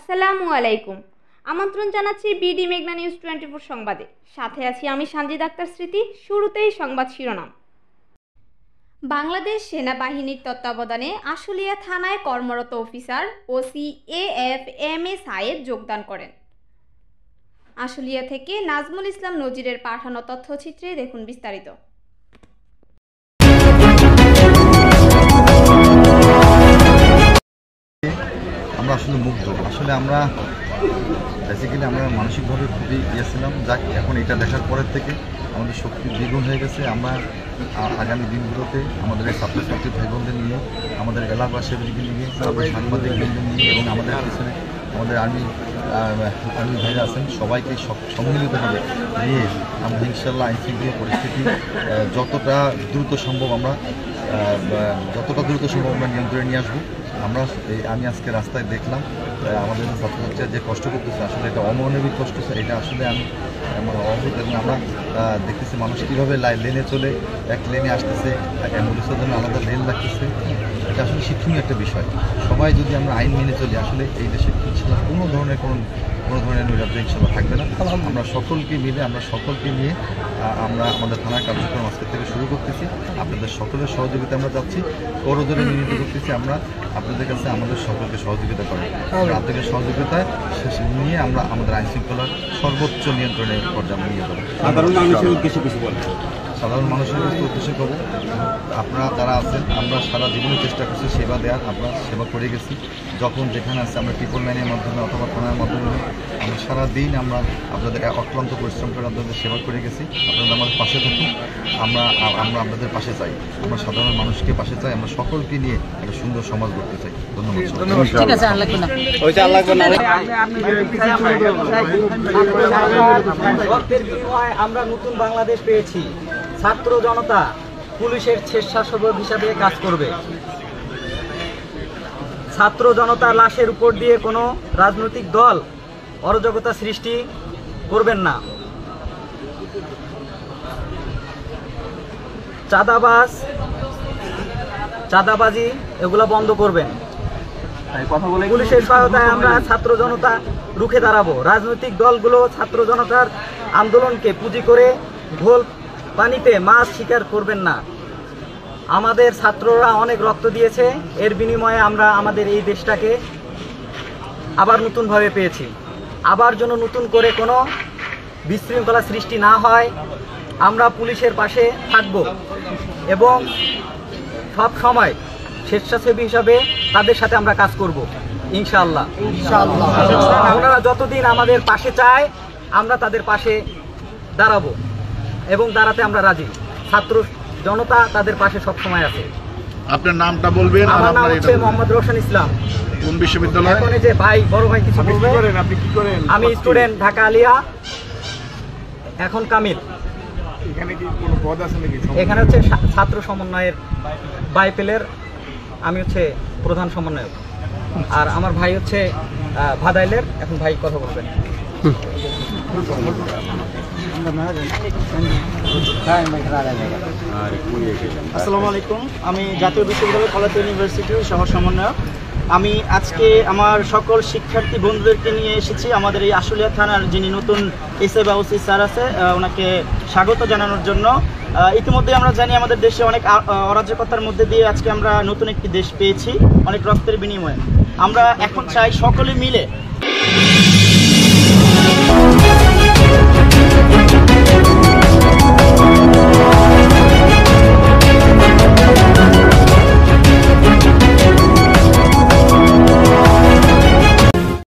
আসসালামু আলাইকুম। আমন্ত্রণ জানাচ্ছি বিডি মেঘনা নিউজ 24 সংবাদে। সাথে আছি আমি সানজিদ আক্তার স্মৃতি। শুরুতেই সংবাদ শিরোনাম। বাংলাদেশ সেনাবাহিনীর তত্ত্বাবধানে আশুলিয়া থানায় কর্মরত অফিসার ওসি AFM সায়েদ যোগদান করেন। আশুলিয়া থেকে নাজমুল ইসলাম নজিরের পাঠানো তথ্যচিত্রে দেখুন বিস্তারিত। আমরা আসলে মুগ্ধ। আসলে আমরা বেসিক্যালি আমরা মানসিকভাবে খুবই ছিলাম। যাক, এখন এটা দেখার পরের থেকে আমাদের শক্তি দ্বিগুণ হয়ে গেছে। আমরা আগামী দিনগুলোতে আমাদের এই ছাত্রছাত্রী ভাই বোনদের নিয়ে, আমাদের এলাকাবাসীদেরকে নিয়ে, আমাদের সাংবাদিকদের নিয়ে এবং আমাদের পিছনে আমাদের আর্মি ভাইরা আছেন, সবাইকে সম্মিলিতভাবে নিয়ে আমরা ইনশাল্লাহ আইনশৃঙ্খলা পরিস্থিতি যতটা দ্রুত সম্ভব আমরা নিয়ন্ত্রণে নিয়ে আসবো। আমি আজকে রাস্তায় দেখলাম আমাদের ছাত্রছাত্রীরা যে কষ্ট করতেছে, আসলে এটা অমানবিক কষ্ট। এটা আসলে আমি অবহিত, এবং আমরা দেখতেছি মানুষ কীভাবে লেনে চলে এক লেনে আসতেছে, অ্যাম্বুলেন্সের জন্য আলাদা লেন লাগতেছে। এটা আসলে শিক্ষণীয় একটা বিষয়। সবাই যদি আমরা আইন মেনে চলি, আসলে এই দেশে কোনো ধরনের নৈরাজ্য ইনশাল্লাহ থাকবে না। আমরা সকলকে নিয়ে আমরা আমাদের থানার কার্যক্রম আজকে থেকে শুরু করতেছি। আপনাদের সকলের সহযোগিতা আমরা যাচ্ছি, করজোরে নিয়োজিত করতেছি। আমরা আপনাদের কাছে আমাদের সকলকে সহযোগিতা করি। আপনাদের সহযোগিতায় নিয়ে আমরা আমাদের আইন শৃঙ্খলার সর্বোচ্চ নিয়ন্ত্রণে পর্যায়ে নিয়ে যাবো। সাধারণ মানুষের উদ্দেশ্যে করবো, আপনারা যারা আছেন, আমরা সারা জীবনে চেষ্টা করছি সেবা দেওয়ার। আমরা সেবা করে গেছি যখন যেখানে আছে, আমরা 999-এর মাধ্যমে অথবা থানার মাধ্যমে আমরা সারাদিন আমরা আপনাদের অক্লান্ত পরিশ্রম করে আপনাদের সেবা করে গেছি। আপনারা আমাদের পাশে থাকুন। আমরা আপনাদের পাশে চাই, আমরা সাধারণ মানুষকে পাশে চাই, আমরা সকলকে নিয়ে একটা সুন্দর সমাজ গড়তে চাই। ধন্যবাদ। আমরা নতুন বাংলাদেশ পেয়েছি। ছাত্র জনতা পুলিশের স্বেচ্ছাসেবক হিসাবে কাজ করবে। ছাত্র জনতার লাশের উপর দিয়ে কোনো রাজনৈতিক দল অরাজকতা সৃষ্টি করবেন না। চাঁদাবাজি এগুলো বন্ধ করবেন। পুলিশের সহায়তায় আমরা ছাত্র জনতা রুখে দাঁড়াবো। রাজনৈতিক দলগুলো ছাত্র জনতার আন্দোলনকে পুঁজি করে ঘোল পানিতে মাছ শিকার করবেন না। আমাদের ছাত্ররা অনেক রক্ত দিয়েছে, এর বিনিময়ে আমরা আমাদের এই দেশটাকে আবার নতুনভাবে পেয়েছি। আবার যেন নতুন করে কোনো বিশৃঙ্খলা সৃষ্টি না হয়, আমরা পুলিশের পাশে থাকব এবং সব সময় স্বেচ্ছাসেবী হিসাবে তাদের সাথে আমরা কাজ করব ইনশাআল্লাহ। ওনারা যতদিন আমাদের পাশে চায়, আমরা তাদের পাশে দাঁড়াবো এবং দাঁড়াতে আমরা রাজি। ছাত্র জনতা তাদের পাশে সব সময় আছে। আপনার নামটা বলবেন? আমার নাম হচ্ছে মোহাম্মদ রোশন ইসলাম। কোন বিশ্ববিদ্যালয়? এখন এই যে বড় ভাই কিছু বলবে। আপনি কি করেন? আমি স্টুডেন্ট, ঢাকা আলিয়া, এখন কামিল। এখানে কি কোনো পদ আছে নাকি? এখানে হচ্ছে ছাত্র সমন্বয়ের বাইপেলের, আমি হচ্ছে প্রধান সমন্বয়ক, আর আমার ভাই হচ্ছে ভাদাইলের। এখন ভাই কথা বলবেন। আসসালামু আলাইকুম। আমি জাতীয় বিশ্ববিদ্যালয় কলেজ ইউনিভার্সিটির সহ সমন্বয়ক। আমি আজকে আমার সকল শিক্ষার্থী বন্ধুদেরকে নিয়ে এসেছি আমাদের এই আশুলিয়া থানার যিনি নতুন এসএ বা ওসি স্যার আছে, ওনাকে স্বাগত জানানোর জন্য। ইতিমধ্যে আমরা জানি আমাদের দেশে অনেক অরাজকতার মধ্যে দিয়ে আজকে আমরা নতুন একটি দেশ পেয়েছি, অনেক রক্তের বিনিময়ে। আমরা এখন চাই সকলে মিলে